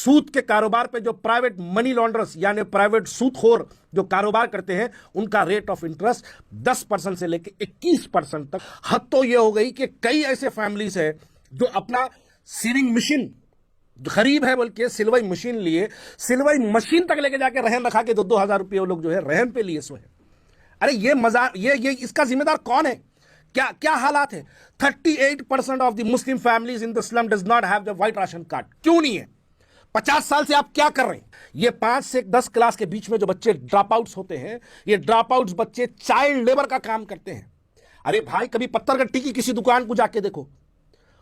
सूद के कारोबार पे जो प्राइवेट मनी लॉन्ड्रर्स यानी प्राइवेट सूदखोर जो कारोबार करते हैं उनका रेट ऑफ इंटरेस्ट 10% से लेकर 21% तक। हद तो यह हो गई कि कई ऐसे फैमिलीज है जो अपना सीविंग मशीन गरीब है बल्कि सिलवाई मशीन लिए, सिलवाई मशीन तक लेके जाके रहन रखा के 2-2 हज़ार रुपये वो लोग जो है रहन पे लिए सो है। अरे ये मजा ये इसका जिम्मेदार कौन है? क्या क्या हालात है? 38% of the Muslim families in the slum does not have the white ration card. क्यों नहीं है? 50 साल से आप क्या कर रहे हैं? ये 5 से 10 क्लास के बीच में जो बच्चे ड्रॉप आउट्स होते हैं, ये ड्रॉप आउट्स बच्चे चाइल्ड लेबर का काम करते हैं। अरे भाई, कभी पत्थरगट्टी की किसी दुकान को जाके देखो,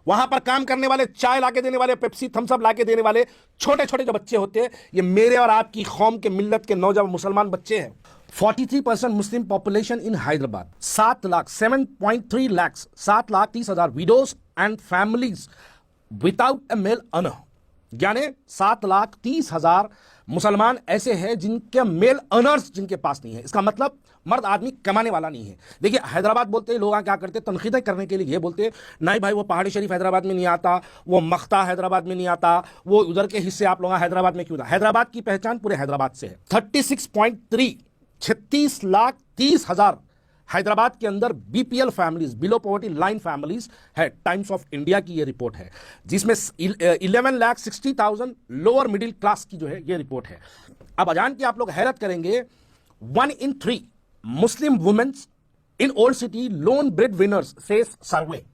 वहां पर काम करने वाले, चाय लाके देने वाले, पेप्सी थम्सअप लाके देने वाले छोटे छोटे जो बच्चे होते हैं, ये मेरे और आपकी कौम के मिल्लत के नौजवान मुसलमान बच्चे हैं। 43% Muslim population in Hyderabad, 7.3 lakh 7,30,000 widows and families without a male earner, यानी 7,30,000 मुसलमान ऐसे हैं जिनके मेल अर्नर्स जिनके पास नहीं है। इसका मतलब मर्द आदमी कमाने वाला नहीं है। देखिए, हैदराबाद बोलते हैं लोग क्या करते हैं, तनकीदें करने के लिए ये बोलते हैं, नहीं भाई वो पहाड़ी शरीफ हैदराबाद में नहीं आता, वो मख्ता हैदराबाद में नहीं आता, वो उधर के हिस्से आप लोग हैदराबाद में क्यों था? हैदराबाद की पहचान पूरे हैदराबाद से है। 36.30 हैदराबाद के अंदर BPL families, below poverty line families है। टाइम्स ऑफ इंडिया की ये रिपोर्ट है, जिसमें 11,60,000 लोअर मिडिल क्लास की जो है ये रिपोर्ट है। अब अजान की आप लोग हैरत करेंगे, 1 in 3 Muslim womens in old city lone bread winners से सर्वे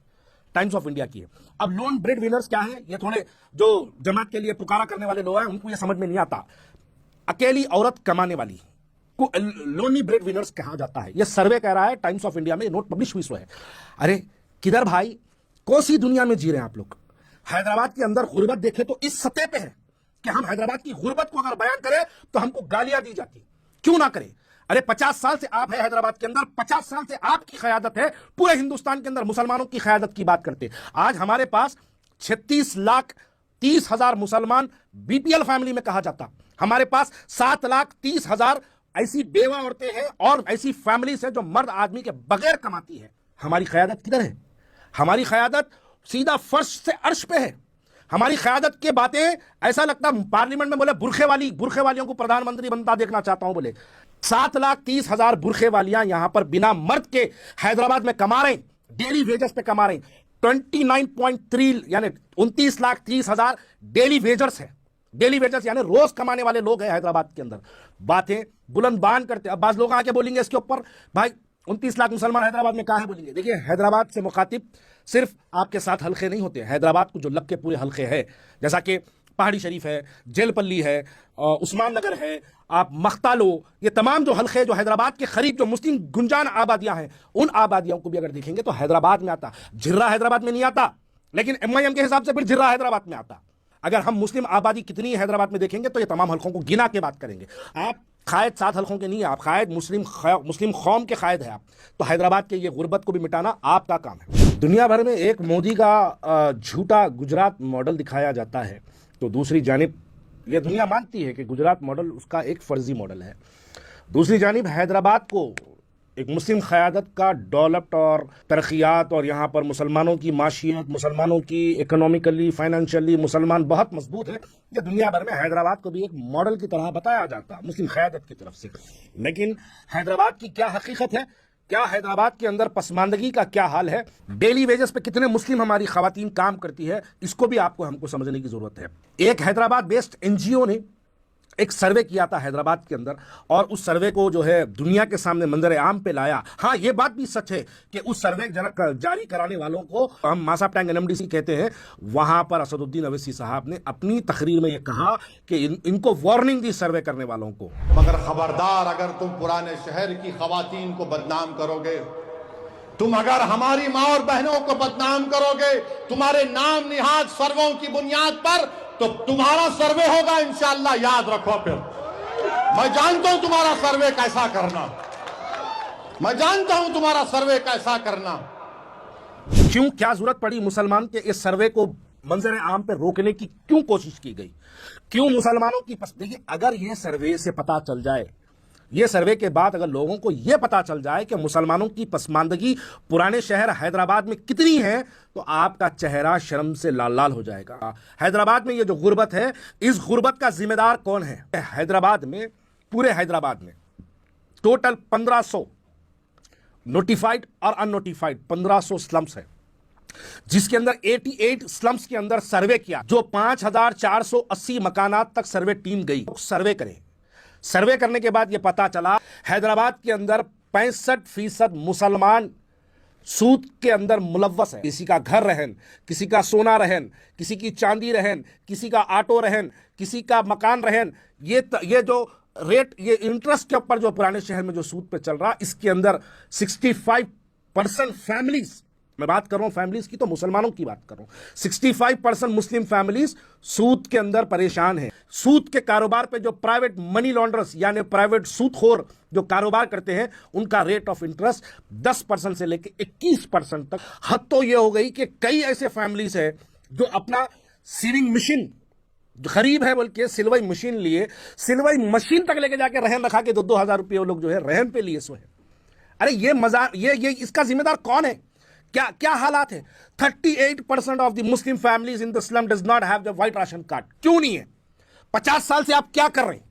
टाइम्स ऑफ इंडिया की है। अब लोन ब्रेड विनर्स क्या है? ये थोड़े जो जमात के लिए पुकारा करने वाले लोग हैं उनको ये समझ में नहीं आता। अकेली औरत कमाने वाली को लोनी ब्रेड विनर्स कहा जाता है। ये सर्वे कह रहा है, टाइम्स ऑफ इंडिया में नोट पब्लिश हुई है। अरे किधर भाई, कौन सी दुनिया में जी रहे हैं आप लोग? हैदराबाद के अंदर गुर्बत देखे तो इस सतह पे है कि हम हैदराबाद की गुर्बत को अगर बयान करें तो हमको गालियां दी जाती। क्यों ना करें? अरे 50 साल से आप है हैदराबाद के अंदर, 50 साल से आपकी क़यादत है, पूरे हिंदुस्तान के अंदर मुसलमानों की क़यादत की बात करते। आज हमारे पास 36,30,000 मुसलमान बीपीएल फैमिली में कहा जाता। हमारे पास 7,30,000 ऐसी बेवा औरतें हैं और ऐसी फैमिलीज हैं जो मर्द आदमी के बगैर कमाती है। हमारी क़यादत किधर है? हमारी क़यादत सीधा फर्श से अर्श पे है। हमारी क़यादत के बातें ऐसा लगता पार्लियामेंट में बोले बुरखे वालियों को प्रधानमंत्री बनता देखना चाहता हूं बोले। 7,30,000 बुरखे वालियां यहां पर बिना मर्द के हैदराबाद में कमा रहे हैं, डेली वेजेस पे कमा रहे हैं। 29.3 यानी 29,30,000 डेली वेजर्स है। डेली वेजर्स यानी रोज कमाने वाले लोग हैं हैदराबाद के अंदर। बातें बुलंद बान करते। अब बाज लोग आके बोलेंगे इसके ऊपर, भाई 29 लाख मुसलमान हैदराबाद में कहां है बोलेंगे। देखिए, हैदराबाद से मुखातिब सिर्फ आपके साथ हल्के नहीं होते। हैदराबाद को जो लग के पूरे हल्के हैं, जैसा कि पहाड़ी शरीफ है, जेलपल्ली है, उस्मान नगर है, आप मख्ता लो, ये तमाम जो हल्के जो हैदराबाद के करीब जो मुस्लिम गुंजान आबादियां हैं, उन आबादियों को भी अगर देखेंगे तो हैदराबाद में आता। झिर्रा हैदराबाद में नहीं आता, लेकिन एमआईएम के हिसाब से फिर झिर्रा हैदराबाद में आता। अगर हम मुस्लिम आबादी कितनी हैदराबाद में देखेंगे तो ये तमाम हल्कों को गिना के बात करेंगे। आप कायद 7 हल्कों के नहीं है, आप कायद मुस्लिम कौम के कायद है आप। तो हैदराबाद के ये गुर्बत को भी मिटाना आपका काम है। दुनिया भर में एक मोदी का झूठा गुजरात मॉडल दिखाया जाता है, तो दूसरी जानिब यह दुनिया मानती है कि गुजरात मॉडल उसका एक फर्जी मॉडल है। दूसरी जानिब हैदराबाद को एक मुस्लिम क़यादत का डेवलप्ड और तरक्यात और यहाँ पर मुसलमानों की माशियत, मुसलमानों की इकोनॉमिकली फाइनेंशियली मुसलमान बहुत मजबूत है। ये दुनिया भर में हैदराबाद को भी एक मॉडल की तरह बताया जाता मुस्लिम क़यादत की तरफ से। लेकिन हैदराबाद की क्या हकीकत है? क्या हैदराबाद के अंदर पसमानदगी का क्या हाल है? डेली वेजेस पे कितने मुस्लिम हमारी खवातीन काम करती है, इसको भी हमको समझने की जरूरत है। एक हैदराबाद बेस्ड एनजीओ ने एक सर्वे किया था हैदराबाद के अंदर, और उस सर्वे को जो है दुनिया के सामने मंजर आम पे लाया। हाँ, ये बात भी सच है कि उस सर्वे जारी कराने वालों को हम मासाब टैंग एनएमडीसी कहते हैं। वहां पर असदुद्दीन अवैसी साहब ने अपनी तकरीर में ये कहा कि इनको वार्निंग दी सर्वे करने वालों को, मगर खबरदार, अगर तुम पुराने शहर की खवातीन को बदनाम करोगे, तुम अगर हमारी माँ और बहनों को बदनाम करोगे तुम्हारे नाम निहाद सर्वों की बुनियाद पर, तो तुम्हारा सर्वे होगा इंशाअल्लाह। याद रखो, फिर मैं जानता हूं तुम्हारा सर्वे कैसा करना, मैं जानता हूं तुम्हारा सर्वे कैसा करना। क्यों, क्या जरूरत पड़ी मुसलमान के इस सर्वे को मंजर आम पे रोकने की? क्यों कोशिश की गई? क्यों मुसलमानों की देखिए, अगर यह सर्वे से पता चल जाए ये सर्वे के बाद अगर लोगों को यह पता चल जाए कि मुसलमानों की पसमानदगी पुराने शहर हैदराबाद में कितनी है, तो आपका चेहरा शर्म से लाल लाल हो जाएगा। हैदराबाद में ये जो गुर्बत है, इस गुर्बत का जिम्मेदार कौन है? हैदराबाद में, पूरे हैदराबाद में टोटल 1500 नोटिफाइड और अननोटिफाइड 1500 स्लम्स है, जिसके अंदर 88 स्लम्स के अंदर सर्वे किया, जो 5480 मकानात तक सर्वे टीम गई सर्वे करे। सर्वे करने के बाद यह पता चला हैदराबाद के अंदर 65% मुसलमान सूद के अंदर मुलव्वस है। किसी का घर रहन, किसी का सोना रहन, किसी की चांदी रहन, किसी का ऑटो रहन, किसी का मकान रहन, ये जो रेट, ये इंटरेस्ट के ऊपर जो पुराने शहर में जो सूद पे चल रहा, इसके अंदर 65% फैमिलीज, मैं बात कर रहा हूं फैमिलीज की, तो मुसलमानों की बात कर रहा हूं, 65% मुस्लिम फैमिलीज सूद के अंदर परेशान है। सूद के कारोबार पे जो प्राइवेट मनी लॉन्ड्रर्स यानी प्राइवेट सूदखोर जो कारोबार करते हैं, उनका रेट ऑफ इंटरेस्ट 10% से लेकर 21% तक। हद तो यह हो गई कि कई ऐसे फैमिलीज है जो अपना सीविंग मशीन गरीब है बोल के सिलवाई मशीन लिए, सिलवाई मशीन तक लेके जाके रहन रखा के 2-2 हजार रुपये वो लोग जो है रहन पे लिए सो है। अरे ये मजा, ये इसका जिम्मेदार कौन है? क्या हालात है? 38% of the Muslim families in the slum does not have the white ration card. क्यों नहीं है? 50 साल से आप क्या कर रहे हैं?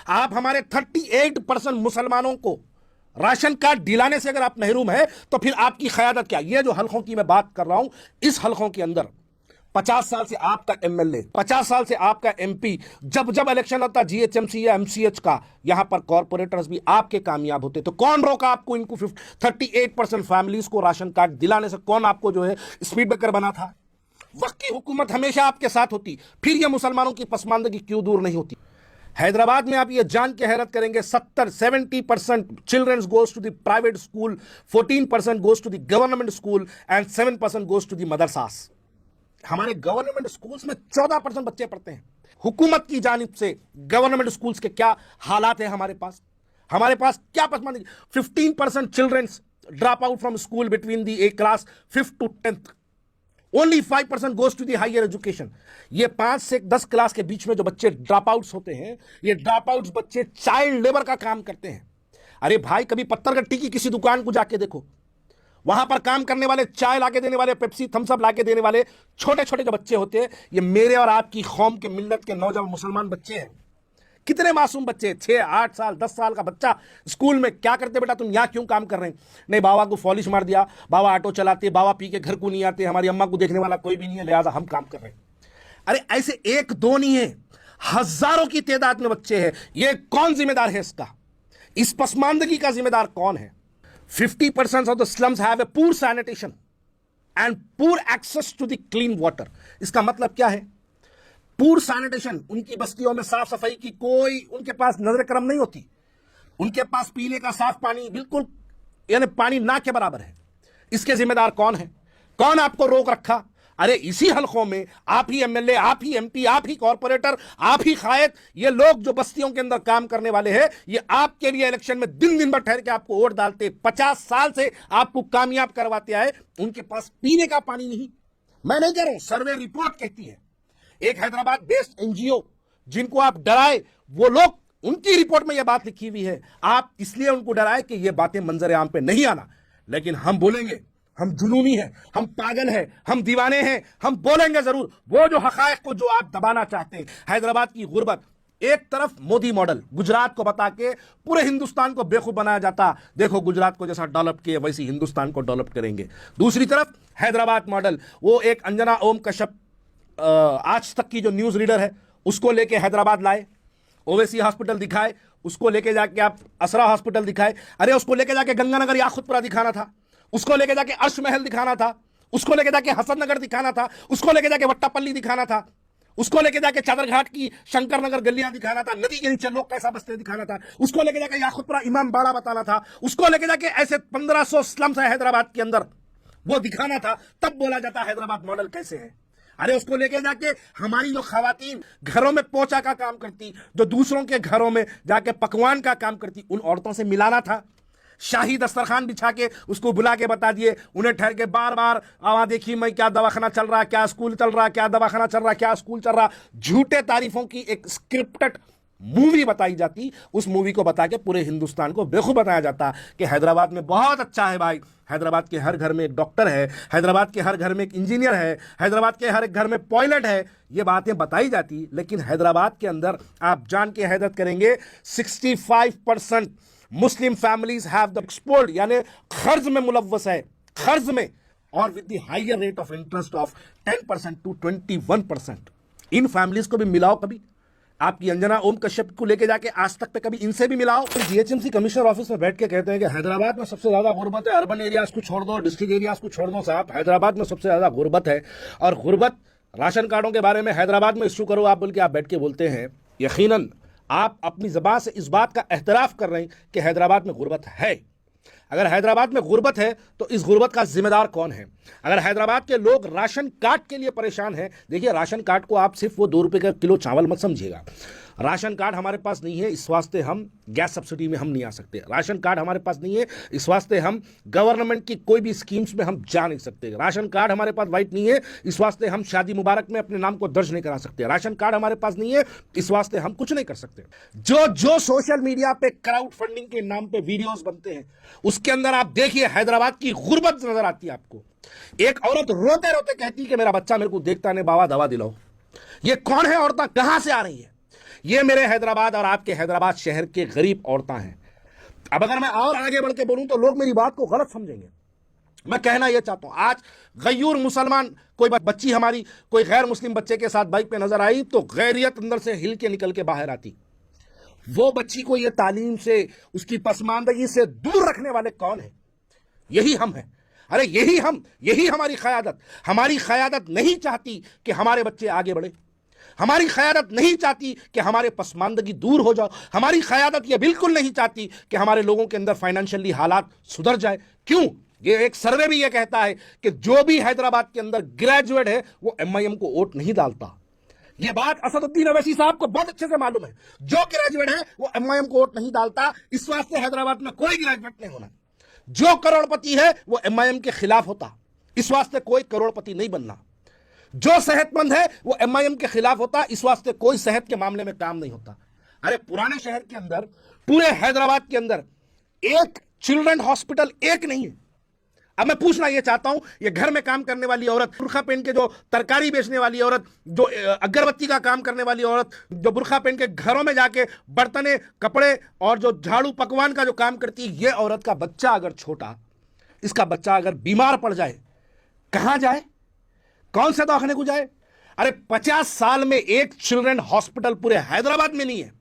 आप हमारे 38% मुसलमानों को राशन कार्ड दिलाने से अगर आप महरूम है, तो फिर आपकी क़यादत क्या? ये जो हलकों की मैं बात कर रहा हूं, इस हलकों के अंदर 50 साल से आपका एमएलए, 50 साल से आपका एमपी, जब जब इलेक्शन होता जीएचएमसी या एमसीएच का, यहां पर कॉर्पोरेटर्स भी आपके कामयाब होते। तो कौन रोका आपको इनको 38% फैमिलीज को राशन कार्ड दिलाने से? कौन आपको जो है स्पीड ब्रेकर बना था? वक्त की हुकूमत हमेशा आपके साथ होती, फिर यह मुसलमानों की पसमानदगी क्यों दूर नहीं होती? हैदराबाद में आप ये जान के हैरत करेंगे, 70% childrens goes to the private school, 14% goes to the government school and 7% goes to the मदरसास। हमारे गवर्नमेंट स्कूल्स में 14% बच्चे पढ़ते हैं। हुकूमत की जानिब से गवर्नमेंट स्कूल्स के क्या हालात है? हमारे पास क्या पसमानदगी? 15% childrens drop out from school between the a class 5th to 10th। Only 5% goes to the higher education. ये 5 से 10 क्लास के बीच में जो बच्चे ड्रॉप आउट्स होते हैं, ये ड्रॉप आउट्स बच्चे चाइल्ड लेबर का काम करते हैं। अरे भाई, कभी पत्थरगट्टी की किसी दुकान को जाके देखो, वहां पर काम करने वाले, चाय लाके देने वाले, पेप्सी थम्सअप लाके देने वाले छोटे छोटे जो बच्चे होते हैं, ये मेरे और आपकी कौम के मिल्लत के नौजवान मुसलमान बच्चे हैं। कितने मासूम बच्चे, 6, 8 साल, 10 साल का बच्चा स्कूल में क्या करते? बेटा तुम यहाँ क्यों काम कर रहे हैं? नहीं, बाबा को पॉलिश मार दिया, बाबा ऑटो चलाते, बाबा पी के घर को नहीं आते, हमारी अम्मा को देखने वाला कोई भी नहीं है, लिहाजा हम काम कर रहे हैं। अरे ऐसे 1-2 नहीं है, हजारों की तादाद में बच्चे हैं। ये कौन जिम्मेदार है इसका? इस पसमानदगी का जिम्मेदार कौन है? 50% of the slums have a poor sanitation and poor access to the clean water। इसका मतलब क्या है? पूर सैनिटेशन, उनकी बस्तियों में साफ सफाई की कोई उनके पास नजर करम नहीं होती। उनके पास पीने का साफ पानी बिल्कुल यानी पानी ना के बराबर है। इसके जिम्मेदार कौन है? कौन आपको रोक रखा? अरे इसी हलकों में आप ही एमएलए, आप ही एमपी, आप ही कॉर्पोरेटर, आप ही कायद, ये लोग जो बस्तियों के अंदर काम करने वाले हैं, ये आपके लिए इलेक्शन में दिन दिन भर ठहर के आपको वोट डालते, 50 साल से आपको कामयाब करवाते आए। उनके पास पीने का पानी नहीं। मैं नहीं कह रहा हूं, सर्वे रिपोर्ट कहती है। एक हैदराबाद बेस्ड एनजीओ जिनको आप डराए, वो लोग, उनकी रिपोर्ट में यह बात लिखी हुई है। आप इसलिए उनको डराए कि यह बातें मंजर आम पे नहीं आना, लेकिन हम बोलेंगे, हम जुनूनी हैं, हम पागल हैं, हम दीवाने हैं, हम बोलेंगे जरूर वो जो हकायक को जो आप दबाना चाहते हैं। हैदराबाद की गुर्बत, एक तरफ मोदी मॉडल गुजरात को बता के पूरे हिंदुस्तान को बेवकूफ बनाया जाता, देखो गुजरात को जैसा डेवलप किए वैसी हिंदुस्तान को डेवलप करेंगे। दूसरी तरफ हैदराबाद मॉडल, वो एक अंजना ओम कश्यप आज तक की जो न्यूज रीडर है, उसको लेके हैदराबाद लाए, ओवैसी हॉस्पिटल दिखाए, उसको लेके जाके आप असरा हॉस्पिटल दिखाए, अरे उसको लेके जाके गंगानगर याकुतपुरा दिखाना था, उसको लेके जाके अर्श महल दिखाना था, उसको लेके जाके हसन नगर दिखाना था, उसको लेके जाके वट्टापल्ली दिखाना था, उसको लेके जाके चादरघाट की शंकर नगर गलियां दिखाना था, नदी के नीचे लोग कैसा बसते दिखाना था, उसको लेके जाके याकुतपुरा इमाम बाड़ा बताना था, उसको लेके जाके ऐसे 1500 स्लम्स है हैदराबाद के अंदर, वो दिखाना था। तब बोला जाता हैदराबाद मॉडल कैसे है। अरे उसको लेके जाके हमारी जो खवातीन घरों में पोछा का काम करती, जो दूसरों के घरों में जाके पकवान का काम करती, उन औरतों से मिलाना था। शाही दस्तरखान बिछा के उसको बुला के बता दिए, उन्हें ठहर के बार बार वहां देखिए मैं क्या दवाखाना चल रहा, क्या स्कूल चल रहा, क्या दवाखाना चल रहा, क्या स्कूल चल रहा, झूठे तारीफों की एक स्क्रिप्टेड मूवी बताई जाती, उस मूवी को बता के पूरे हिंदुस्तान को बेवकूफ बताया जाता कि हैदराबाद में बहुत अच्छा है भाई, हैदराबाद के हर घर में एक डॉक्टर है, हैदराबाद के हर घर में एक इंजीनियर है, हैदराबाद के हर एक घर में पायलट है, ये बातें बताई जाती। लेकिन हैदराबाद के अंदर आप जान के हैरत करेंगे 65% Muslim families have the export, यानी कर्ज में मुलव्वस है, कर्ज में, और with the higher rate of interest of 10% to 21%। इन फैमिलीज को भी मिलाओ कभी, आपकी अंजना ओम कश्यप को लेके जाके आज तक पे कभी इनसे भी मिलाओ। जीएचएमसी कमिश्नर ऑफिस में बैठ के कहते हैं कि हैदराबाद में सबसे ज्यादा गुर्बत है, अर्बन एरियाज को छोड़ दो, डिस्ट्रिक्ट एरियाज को छोड़ दो। साहब, हैदराबाद में सबसे ज्यादा गुर्बत है, और गुर्बत राशन कार्डों के बारे में हैदराबाद में इश्यू करो आप बोल के आप बैठ के बोलते हैं। यकीनन आप अपनी जबान से इस बात का एहतराफ कर रहे हैं कि हैदराबाद में गुर्बत है। अगर हैदराबाद में गुर्बत है तो इस गुर्बत का जिम्मेदार कौन है? अगर हैदराबाद के लोग राशन कार्ड के लिए परेशान हैं, देखिए राशन कार्ड को आप सिर्फ वो 2 रुपए का किलो चावल मत समझिएगा। राशन कार्ड हमारे पास नहीं है, इस वास्ते हम गैस सब्सिडी में हम नहीं आ सकते। राशन कार्ड हमारे पास नहीं है, इस वास्ते हम गवर्नमेंट की कोई भी स्कीम्स में हम जा नहीं सकते। राशन कार्ड हमारे पास वाइट नहीं है, इस वास्ते हम शादी मुबारक में अपने नाम को दर्ज नहीं करा सकते। राशन कार्ड हमारे पास नहीं है, इस वास्ते हम कुछ नहीं कर सकते। जो सोशल मीडिया पे क्राउड फंडिंग के नाम पे वीडियोस बनते हैं, उसके अंदर आप देखिए हैदराबाद की गुर्बत नजर आती है आपको। एक औरत रोते रोते कहती है कि मेरा बच्चा मेरे को देखता नहीं, बाबा दवा दिलाओ। ये कौन है औरतें, कहां से आ रही है? ये मेरे हैदराबाद और आपके हैदराबाद शहर के गरीब औरतें हैं। अब अगर मैं और आगे बढ़ के बोलूं तो लोग मेरी बात को गलत समझेंगे। मैं कहना यह चाहता हूं, आज गयूर मुसलमान कोई बच्ची हमारी कोई गैर मुस्लिम बच्चे के साथ बाइक पे नजर आई तो गैरियत अंदर से हिल के निकल के बाहर आती। वो बच्ची को ये तालीम से, उसकी पसमानदगी से दूर रखने वाले कौन है? यही हम हैं। अरे यही हमारी क़यादत। हमारी क़यादत नहीं चाहती कि हमारे बच्चे आगे बढ़े, हमारी क़यादत नहीं चाहती कि हमारे पसमानदगी दूर हो जाओ, हमारी क़यादत यह बिल्कुल नहीं चाहती कि हमारे लोगों के अंदर फाइनेंशियली हालात सुधर जाए। क्यों? ये एक सर्वे भी यह कहता है कि जो भी हैदराबाद के अंदर ग्रेजुएट है वो एमआईएम को वोट नहीं डालता। यह बात असदुद्दीन अवैसी साहब को बहुत अच्छे से मालूम है। जो ग्रेजुएट है वो एमआईएम को वोट नहीं डालता, इस वास्ते हैदराबाद में कोई ग्रेजुएट नहीं होना। जो करोड़पति है वो एमआईएम के खिलाफ होता, इस वास्ते कोई करोड़पति नहीं बनना। जो सेहतमंद है वो एमआईएम के खिलाफ होता, इस वास्ते कोई सेहत के मामले में काम नहीं होता। अरे पुराने शहर के अंदर, पूरे हैदराबाद के अंदर एक चिल्ड्रन हॉस्पिटल एक नहीं है। अब मैं पूछना यह चाहता हूं, ये घर में काम करने वाली औरत, बुर्खा पहन के जो तरकारी बेचने वाली औरत, जो अगरबत्ती का काम करने वाली औरत, जो बुर्खा पहन के घरों में जाके बर्तने, कपड़े और जो झाड़ू पकवान का जो काम करती है, ये औरत का बच्चा अगर छोटा, इसका बच्चा अगर बीमार पड़ जाए, कहां जाए? कौन से दवाखाने को जाए? अरे 50 साल में एक चिल्ड्रन हॉस्पिटल पूरे हैदराबाद में नहीं है,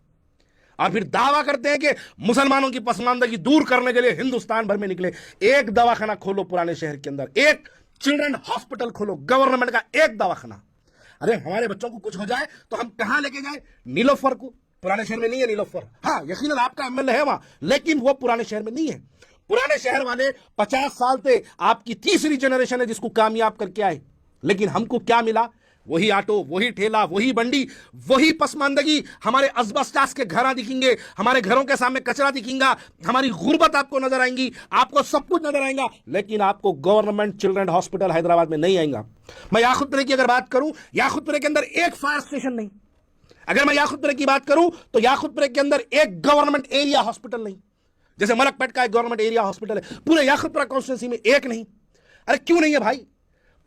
और फिर दावा करते हैं कि मुसलमानों की पसमानदगी दूर करने के लिए हिंदुस्तान भर में निकले। एक दवाखाना खोलो पुराने शहर के अंदर, एक चिल्ड्रन हॉस्पिटल खोलो, गवर्नमेंट का एक दवाखाना। अरे हमारे बच्चों को कुछ हो जाए तो हम कहां लेके जाए? नीलोफर को? पुराने शहर में नहीं है नीलोफर। हाँ, यकीनन आपका एमएलए है वहां, लेकिन वो पुराने शहर में नहीं है। पुराने शहर वाले 50 साल से आपकी तीसरी जनरेशन है जिसको कामयाब करके आए, लेकिन हमको क्या मिला? वही ऑटो, वही ठेला, वही बंडी, वही पसमानदगी। हमारे असबस्टास के घर दिखेंगे, हमारे घरों के सामने कचरा दिखेगा, हमारी गुर्बत आपको नजर आएंगी, आपको सब कुछ नजर आएगा, लेकिन आपको गवर्नमेंट चिल्ड्रन हॉस्पिटल हैदराबाद में नहीं आएगा। मैं याकुतपुरे की अगर बात करूं, याकुतपुरे के अंदर एक फायर स्टेशन नहीं। अगर मैं याकुतपुरे की बात करूं तो याकुतपुरे के अंदर एक गवर्नमेंट एरिया हॉस्पिटल नहीं। जैसे मलकपेट का एक गवर्नमेंट एरिया हॉस्पिटल है, पूरे याकुतपुरा कॉन्स्टिट्यूंसी में एक नहीं। अरे क्यों नहीं है भाई?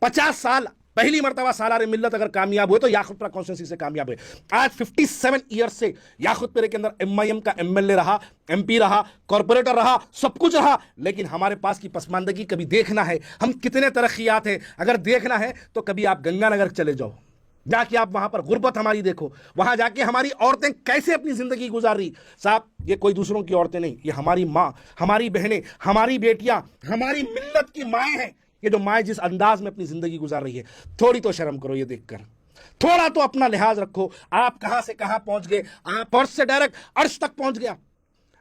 50 साल पहली मर्तबा सालार मिल्लत अगर कामयाब हुए तो याकुतपुरा कॉन्स्टिट्यूंसी से कामयाब हुए। आज 57 ईयर से याकुतपुरे के अंदर एमआईएम का एमएलए रहा, एमपी रहा, कॉर्पोरेटर रहा, सब कुछ रहा, लेकिन हमारे पास की पसमानदगी कभी देखना है, हम कितने तरक्कियात हैं, अगर देखना है तो कभी आप गंगानगर चले जाओ, जाके आप वहां पर गुर्बत हमारी देखो, वहां जाके हमारी औरतें कैसे अपनी जिंदगी गुजार रही। साहब, ये कोई दूसरों की औरतें नहीं, ये हमारी माँ, हमारी बहनें, हमारी बेटियां, हमारी मिल्लत की माएँ हैं। ये जो माएँ जिस अंदाज में अपनी जिंदगी गुजार रही है, थोड़ी तो शर्म करो ये देखकर, थोड़ा तो अपना लिहाज रखो। आप कहां से कहां पहुंच गए, आप फर्श से डायरेक्ट अर्श तक पहुंच गया।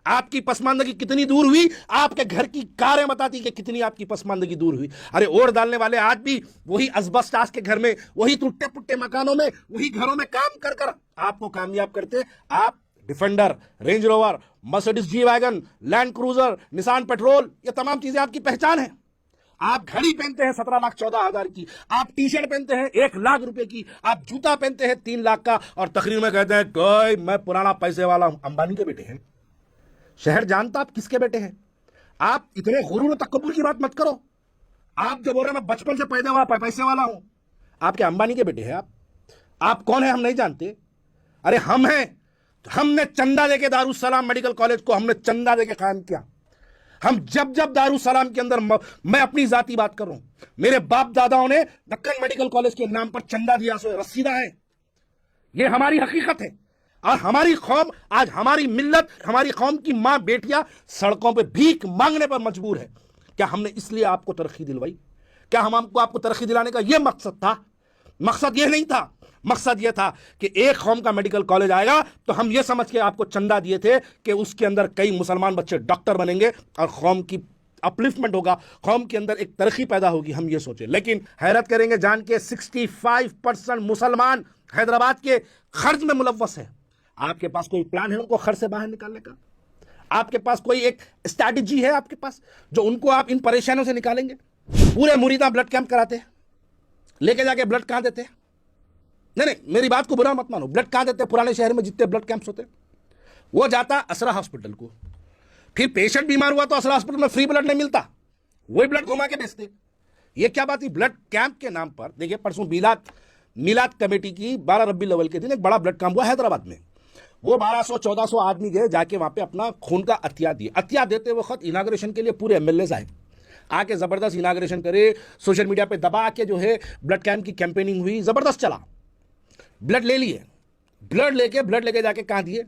आपकी पसमानदगी कितनी दूर हुई, आपके घर की कारें बताती कि कितनी आपकी पसमानदगी दूर हुई। अरे ओढ़ डालने वाले आज भी वही असबस्टास के घर में, वही टूटे पुट्टे मकानों में, वही घरों में काम कर कर आपको कामयाब करते। आप defender, range rover, Mercedes G wagon, land cruiser, Nissan petrol, ये तमाम चीजें आपकी पहचान है। आप घड़ी पहनते हैं 17,14,000 की, आप टी शर्ट पहनते हैं 1,00,000 रुपए की, आप जूता पहनते हैं 3,00,000 का, और तकरीर में कहते हैं कोई मैं पुराना पैसे वाला हूं। अंबानी के बेटे हैं। शहर जानता आप किसके बेटे हैं। आप इतने गुरूर तकब्बुर की बात मत करो। आप जो बोल रहे हैं मैं बचपन से पैदा हुआ पैसे वाला हूं, आपके अंबानी के बेटे हैं। आप कौन है हम नहीं जानते। अरे हम हैं, हमने चंदा देके दारुस्सलाम मेडिकल कॉलेज को हमने चंदा देके कायम किया। हम जब दारुस्सलाम के अंदर, मैं अपनी जाती बात कर रहा हूं, मेरे बाप दादाओं ने दक्कन मेडिकल कॉलेज के नाम पर चंदा दिया, सो रसीदा है। ये हमारी हकीकत है। और हमारी कौम आज, हमारी मिल्लत, हमारी कौम की मां बेटियां सड़कों पे भीख मांगने पर मजबूर है। क्या हमने इसलिए आपको तरक्की दिलवाई? क्या हमको आपको तरक्की दिलाने का यह मकसद था? मकसद यह नहीं था। मकसद यह था कि एक कौम का मेडिकल कॉलेज आएगा तो हम यह समझ के आपको चंदा दिए थे कि उसके अंदर कई मुसलमान बच्चे डॉक्टर बनेंगे और कौम की अपलिफ्टमेंट होगा, कौम के अंदर एक तरक्की पैदा होगी, हम ये सोचे। लेकिन हैरत करेंगे जान के 65% मुसलमान हैदराबाद के खर्च में मुलव्वस है। आपके पास कोई प्लान है उनको खर्च से बाहर निकालने का? आपके पास कोई एक स्ट्रैटेजी है आपके पास जो उनको आप इन परेशानियों से निकालेंगे? पूरे मुरीदा ब्लड कैंप कराते हैं, लेके जाके ब्लड कहां देते हैं? नहीं, मेरी बात को बुरा मत मानो। ब्लड कहां देते हैं? पुराने शहर में जितने ब्लड कैंप्स होते हैं वो जाता असरा हॉस्पिटल को। फिर पेशेंट बीमार हुआ तो असरा हॉस्पिटल में फ्री ब्लड नहीं मिलता, वही ब्लड घुमा के बेचते। ये क्या बात है? ब्लड कैंप के नाम पर देखिए, परसों मिलाद कमेटी की 12 रबी अव्वल के दिन एक बड़ा ब्लड कैंप हुआ हैदराबाद में। वो 1200-1400 आदमी गए, जाके वहां पे अपना खून का अतिया दिए। अतिया देते वक्त इनाग्रेशन के लिए पूरे एमएलए आए, आके जबरदस्त इनाग्रेशन करे, सोशल मीडिया पे दबा के जो है ब्लड कैंप की कैंपेनिंग हुई, जबरदस्त चला। ब्लड ले लिए, ब्लड लेके जाके कहां दिए?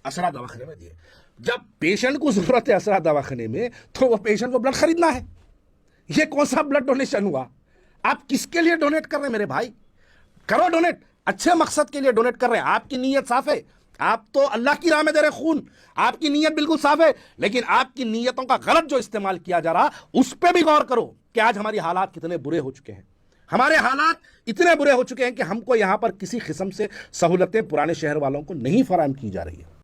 असरा दवाखाने में दिए। जब पेशेंट को जरूरत है असरा दवाखाने में, तो वो पेशेंट को ब्लड खरीदना है। ये कौन सा ब्लड डोनेशन हुआ? आप किसके लिए डोनेट कर रहे हैं मेरे भाई? करो डोनेट, अच्छे मकसद के लिए डोनेट कर रहे हैं। आपकी नीयत साफ है, आप तो अल्लाह की राह में दे रहे खून, आपकी नीयत बिल्कुल साफ है। लेकिन आपकी नीयतों का गलत जो इस्तेमाल किया जा रहा, उस पर भी गौर करो कि आज हमारी हालात कितने बुरे हो चुके हैं। हमारे हालात इतने बुरे हो चुके हैं कि हमको यहां पर किसी किस्म से सहूलतें पुराने शहर वालों को नहीं फराहम की जा रही है।